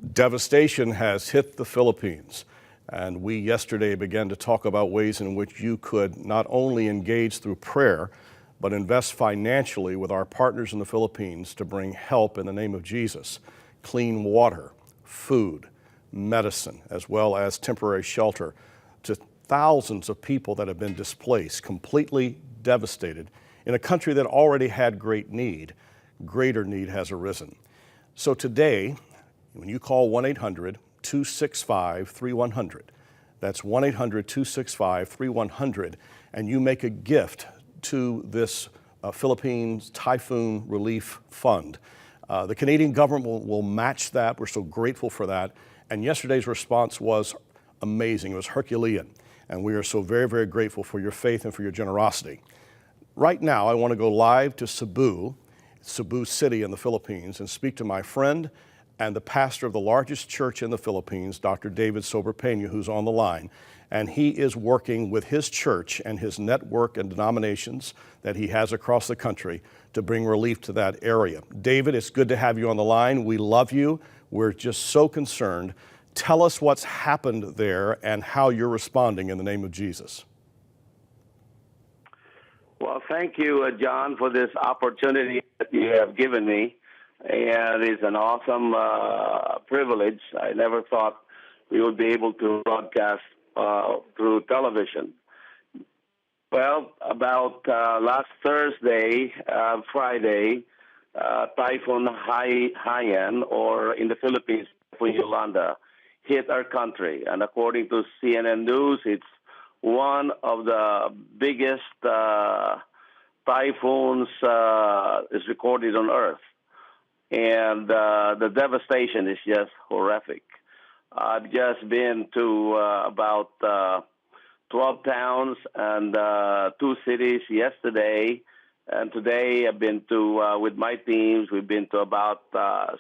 Devastation has hit the Philippines, and we yesterday began to talk about ways in which you could not only engage through prayer, but invest financially with our partners in the Philippines to bring help in the name of Jesus, clean water, food, medicine, as well as temporary shelter to thousands of people that have been displaced, completely devastated, in a country that already had great need. Greater need has arisen. So today, when you call 1-800-265-3100, that's 1-800-265-3100, and you make a gift to this Philippines Typhoon Relief Fund. The Canadian government will match that. We're so grateful for that. And yesterday's response was amazing. It was Herculean. And we are so very, very grateful for your faith and for your generosity. Right now, I want to go live to Cebu City in the Philippines, and speak to my friend and the pastor of the largest church in the Philippines, Dr. David Sobrepena, who's on the line. And he is working with his church and his network and denominations that he has across the country to bring relief to that area. David, it's good to have you on the line. We love you. We're just so concerned. Tell us what's happened there and how you're responding in the name of Jesus. Well, thank you, John, for this opportunity that you have given me. And it's an awesome privilege. I never thought we would be able to broadcast through television. Well, about last Thursday, Friday, Typhoon Haiyan, or in the Philippines, Typhoon Yolanda, hit our country. And according to CNN News, it's one of the biggest typhoons is recorded on Earth. And the devastation is just horrific. I've just been to about 12 towns and 2 cities yesterday. And today I've been to, with my teams, we've been to about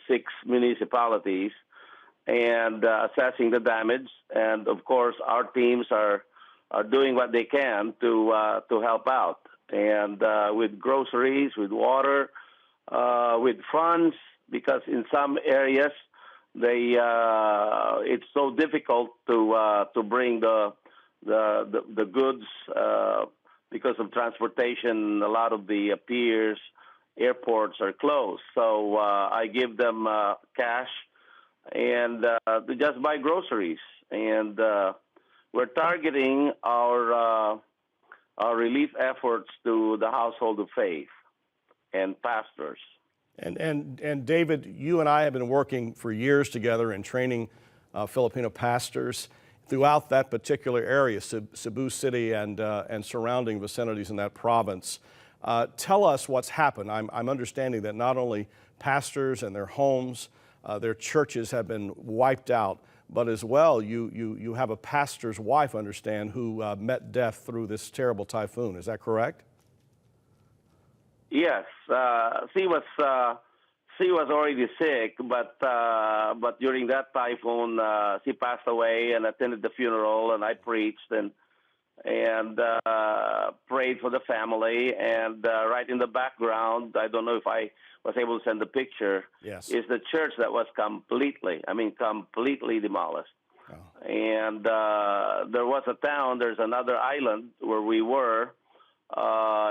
6 municipalities and assessing the damage. And of course, our teams are doing what they can to help out. And with groceries, with water, with funds, because in some areas it's so difficult to bring the goods because of transportation. A lot of the piers, airports are closed. So I give them cash and to just buy groceries. And we're targeting our relief efforts to the household of faith and pastors. And David, you and I have been working for years together in training Filipino pastors throughout that particular area, Cebu City and surrounding vicinities in that province. Tell us what's happened. I'm understanding that not only pastors and their homes, their churches have been wiped out, but as well, you have a pastor's wife, I understand, who met death through this terrible typhoon. Is that correct? Yes, she was already sick, but during that typhoon, she passed away, and attended the funeral, and I preached and prayed for the family. And right in the background, I don't know if I was able to send the picture. Yes, is the church that was completely demolished. Oh. And there was a town. There's another island where we were.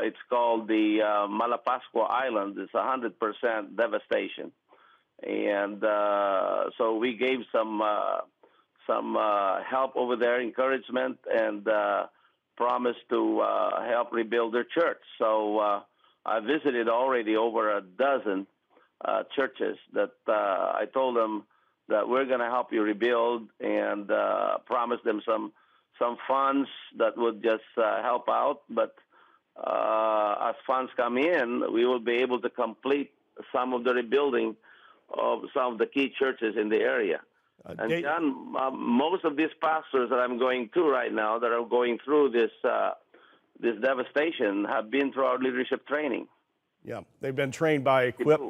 It's called the Malapascua Island. It's 100% devastation, and so we gave some help over there, encouragement, and promised to help rebuild their church. So I visited already over a dozen churches that I told them that we're going to help you rebuild, and promised them some funds that would just help out, but as funds come in, we will be able to complete some of the rebuilding of some of the key churches in the area. And John, most of these pastors that I'm going to right now that are going through this devastation have been through our leadership training. Yeah, they've been trained by Equip,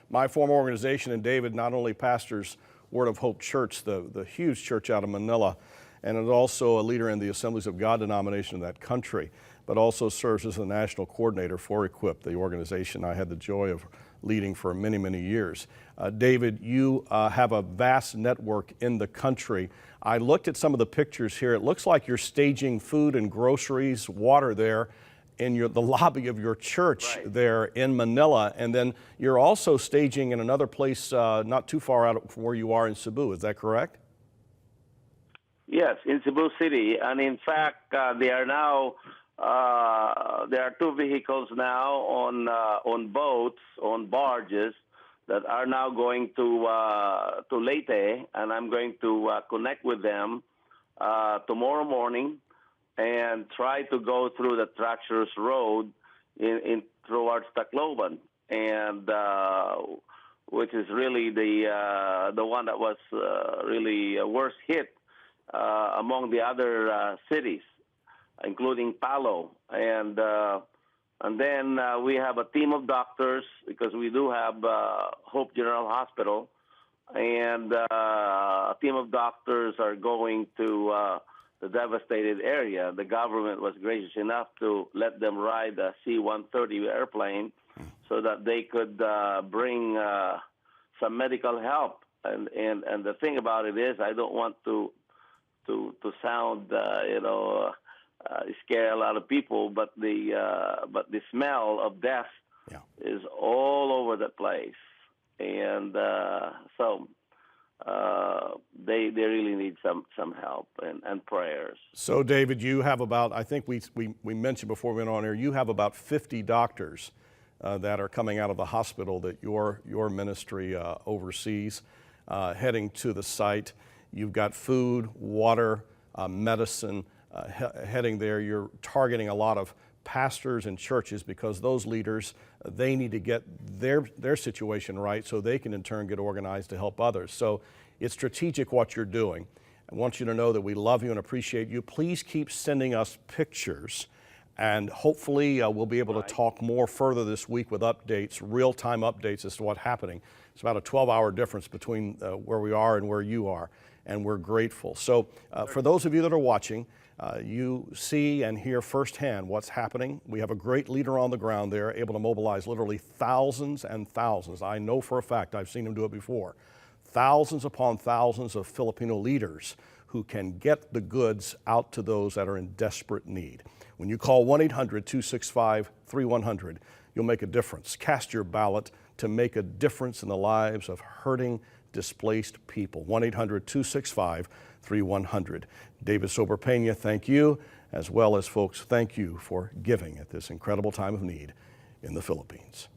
my former organization, and David not only pastors Word of Hope Church, the huge church out of Manila, and is also a leader in the Assemblies of God denomination in that country, but also serves as the national coordinator for Equip, the organization I had the joy leading for many, many years. David, you have a vast network in the country. I looked at some of the pictures here. It looks like you're staging food and groceries, water there in the lobby of your church there in Manila, and then you're also staging in another place not too far out from where you are in Cebu. Is that correct? Yes, in Cebu City, and in fact, they are now. There are two vehicles now on boats, on barges, that are now going to Leyte, and I'm going to connect with them tomorrow morning and try to go through the treacherous road in towards Tacloban, and which is really the one that was really worst hit among the other cities, including Palo, and then we have a team of doctors, because we do have Hope General Hospital, and a team of doctors are going to the devastated area. The government was gracious enough to let them ride a C-130 airplane so that they could bring some medical help. And the thing about it is, I don't want to sound scare a lot of people, but the smell of death is all over the place, and so they really need some help and prayers. So, David, you have about, I think we mentioned before we went on air, you have about 50 doctors that are coming out of the hospital that your ministry oversees, heading to the site. You've got food, water, medicine heading there. You're targeting a lot of pastors and churches, because those leaders, they need to get their situation right so they can in turn get organized to help others. So it's strategic what you're doing. I want you to know that we love you and appreciate you. Please keep sending us pictures, and hopefully we'll be able to talk more further this week with updates, real-time updates as to what's happening. It's about a 12-hour difference between where we are and where you are, and we're grateful. So for those of you that are watching, you see and hear firsthand what's happening. We have a great leader on the ground there, able to mobilize literally thousands and thousands. I know for a fact, I've seen him do it before. Thousands upon thousands of Filipino leaders who can get the goods out to those that are in desperate need. When you call 1-800-265-3100, you'll make a difference. Cast your ballot to make a difference in the lives of hurting, displaced people. 1-800-265-3100. David Sobrepena, thank you, as well as folks, thank you for giving at this incredible time of need in the Philippines.